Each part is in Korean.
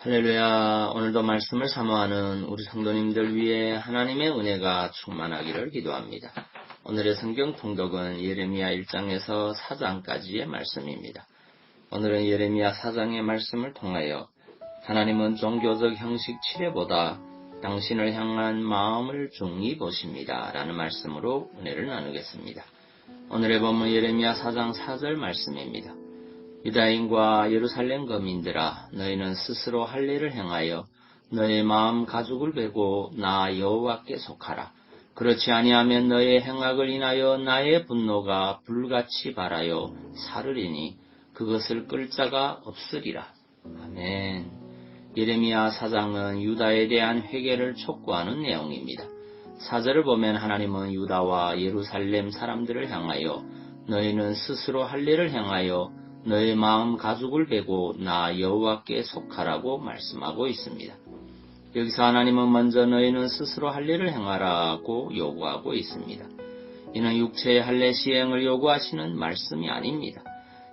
할렐루야. 오늘도 말씀을 사모하는 우리 성도님들 위해 하나님의 은혜가 충만하기를 기도합니다. 오늘의 성경 통독은 예레미야 1장에서 4장까지의 말씀입니다. 오늘은 예레미야 4장의 말씀을 통하여 하나님은 종교적 형식 치레보다 당신을 향한 마음을 중히 보십니다. 라는 말씀으로 은혜를 나누겠습니다. 오늘의 본문 예레미야 4장 4절 말씀입니다. 유다인과 예루살렘 거민들아, 너희는 스스로 할례를 행하여 너의 마음 가죽을 베고 나 여호와께 속하라. 그렇지 아니하면 너의 행악을 인하여 나의 분노가 불같이 발하여 사르리니 그것을 끌 자가 없으리라. 아멘. 예레미야 4장은 유다에 대한 회개를 촉구하는 내용입니다. 4절을 보면 하나님은 유다와 예루살렘 사람들을 향하여 너희는 스스로 할례를 행하여 너의 마음 가죽을 베고 나 여호와께 속하라고 말씀하고 있습니다. 여기서 하나님은 먼저 너희는 스스로 할례를 행하라고 요구하고 있습니다. 이는 육체의 할례 시행을 요구하시는 말씀이 아닙니다.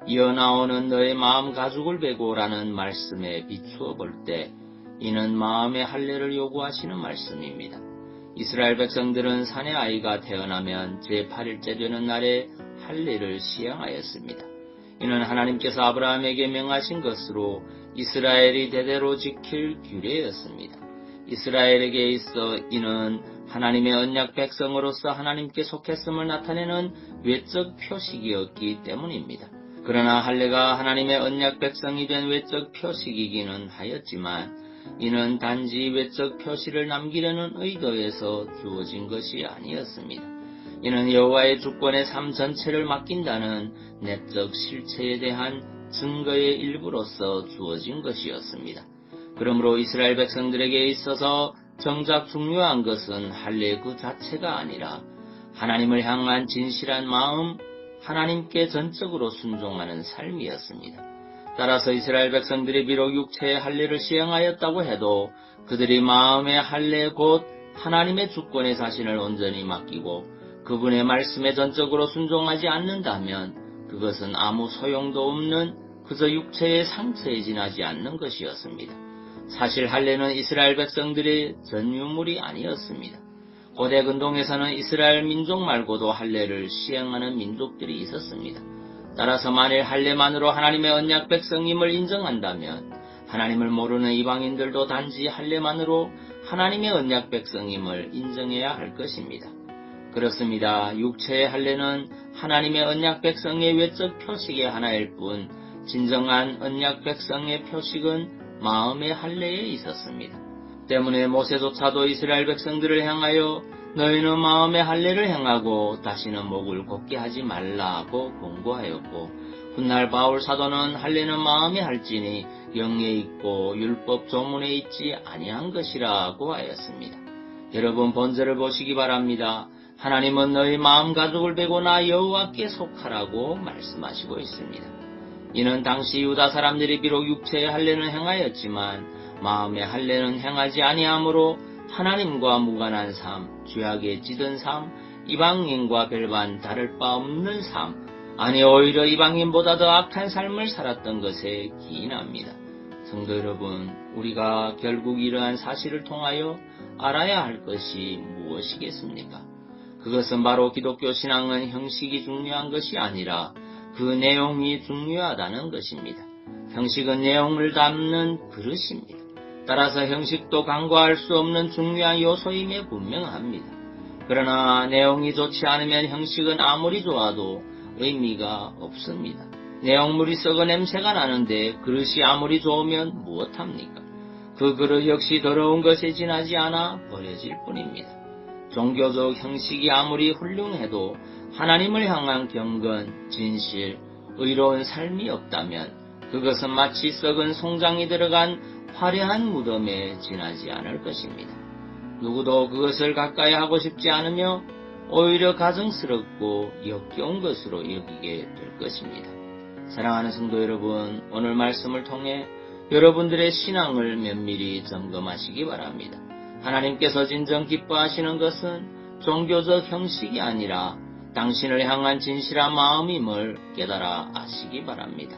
이어 나오는 너의 마음 가죽을 베고라는 말씀에 비추어 볼 때 이는 마음의 할례를 요구하시는 말씀입니다. 이스라엘 백성들은 사내 아이가 태어나면 제8일째 되는 날에 할례를 시행하였습니다. 이는 하나님께서 아브라함에게 명하신 것으로 이스라엘이 대대로 지킬 규례였습니다. 이스라엘에게 있어 이는 하나님의 언약 백성으로서 하나님께 속했음을 나타내는 외적 표식이었기 때문입니다. 그러나 할례가 하나님의 언약 백성이 된 외적 표식이기는 하였지만 이는 단지 외적 표시를 남기려는 의도에서 주어진 것이 아니었습니다. 이는 여호와의 주권의 삶 전체를 맡긴다는 내적 실체에 대한 증거의 일부로서 주어진 것이었습니다. 그러므로 이스라엘 백성들에게 있어서 정작 중요한 것은 할례 그 자체가 아니라 하나님을 향한 진실한 마음, 하나님께 전적으로 순종하는 삶이었습니다. 따라서 이스라엘 백성들이 비록 육체의 할례를 시행하였다고 해도 그들이 마음의 할례 곧 하나님의 주권에 자신을 온전히 맡기고 그분의 말씀에 전적으로 순종하지 않는다면 그것은 아무 소용도 없는 그저 육체의 상처에 지나지 않는 것이었습니다. 사실 할례는 이스라엘 백성들의 전유물이 아니었습니다. 고대 근동에서는 이스라엘 민족 말고도 할례를 시행하는 민족들이 있었습니다. 따라서 만일 할례만으로 하나님의 언약 백성임을 인정한다면 하나님을 모르는 이방인들도 단지 할례만으로 하나님의 언약 백성임을 인정해야 할 것입니다. 그렇습니다. 육체의 할례는 하나님의 언약 백성의 외적 표식의 하나일 뿐 진정한 언약 백성의 표식은 마음의 할례에 있었습니다. 때문에 모세조차도 이스라엘 백성들을 향하여 너희는 마음의 할례를 행하고 다시는 목을 곧게 하지 말라고 권고하였고 훗날 바울 사도는 할례는 마음에 할지니 영에 있고 율법 조문에 있지 아니한 것이라고 하였습니다. 여러분 본절을 보시기 바랍니다. 하나님은 너희 마음 가죽을 베고 나 여호와께 속하라고 말씀하시고 있습니다. 이는 당시 유다 사람들이 비록 육체의 할례는 행하였지만 마음의 할례는 행하지 아니하므로 하나님과 무관한 삶, 죄악에 찌든 삶, 이방인과 별반 다를 바 없는 삶, 아니 오히려 이방인보다 더 악한 삶을 살았던 것에 기인합니다. 성도 여러분, 우리가 결국 이러한 사실을 통하여 알아야 할 것이 무엇이겠습니까? 그것은 바로 기독교 신앙은 형식이 중요한 것이 아니라 그 내용이 중요하다는 것입니다. 형식은 내용을 담는 그릇입니다. 따라서 형식도 간과할 수 없는 중요한 요소임에 분명합니다. 그러나 내용이 좋지 않으면 형식은 아무리 좋아도 의미가 없습니다. 내용물이 썩어 냄새가 나는데 그릇이 아무리 좋으면 무엇합니까? 그 그릇 역시 더러운 것에 지나지 않아 버려질 뿐입니다. 종교적 형식이 아무리 훌륭해도 하나님을 향한 경건, 진실, 의로운 삶이 없다면 그것은 마치 썩은 송장이 들어간 화려한 무덤에 지나지 않을 것입니다. 누구도 그것을 가까이 하고 싶지 않으며 오히려 가증스럽고 역겨운 것으로 여기게 될 것입니다. 사랑하는 성도 여러분, 오늘 말씀을 통해 여러분들의 신앙을 면밀히 점검하시기 바랍니다. 하나님께서 진정 기뻐하시는 것은 종교적 형식이 아니라 당신을 향한 진실한 마음임을 깨달아 아시기 바랍니다.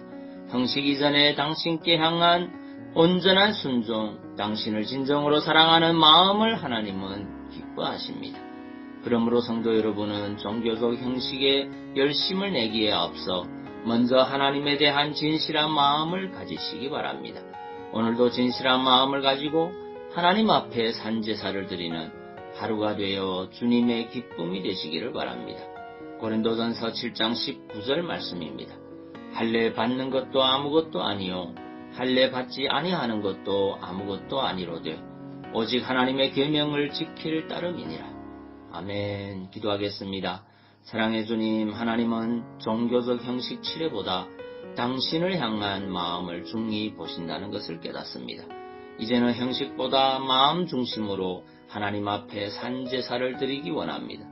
형식 이전에 당신께 향한 온전한 순종, 당신을 진정으로 사랑하는 마음을 하나님은 기뻐하십니다. 그러므로 성도 여러분은 종교적 형식에 열심을 내기에 앞서 먼저 하나님에 대한 진실한 마음을 가지시기 바랍니다. 오늘도 진실한 마음을 가지고 하나님 앞에 산제사를 드리는 하루가 되어 주님의 기쁨이 되시기를 바랍니다. 고린도전서 7장 19절 말씀입니다. 할례 받는 것도 아무것도 아니요 할례 받지 아니하는 것도 아무것도 아니로되 오직 하나님의 계명을 지킬 따름이니라. 아멘. 기도하겠습니다. 사랑의 주님, 하나님은 종교적 형식 치레보다 당신을 향한 마음을 중히 보신다는 것을 깨닫습니다. 이제는 형식보다 마음 중심으로 하나님 앞에 산제사를 드리기 원합니다.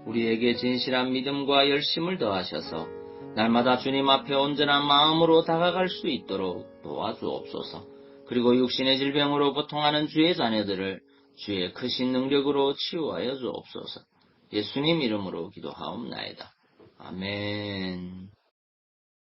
우리에게 진실한 믿음과 열심을 더하셔서 날마다 주님 앞에 온전한 마음으로 다가갈 수 있도록 도와주옵소서. 그리고 육신의 질병으로 고통하는 주의 자녀들을 주의 크신 능력으로 치유하여 주옵소서. 예수님 이름으로 기도하옵나이다. 아멘.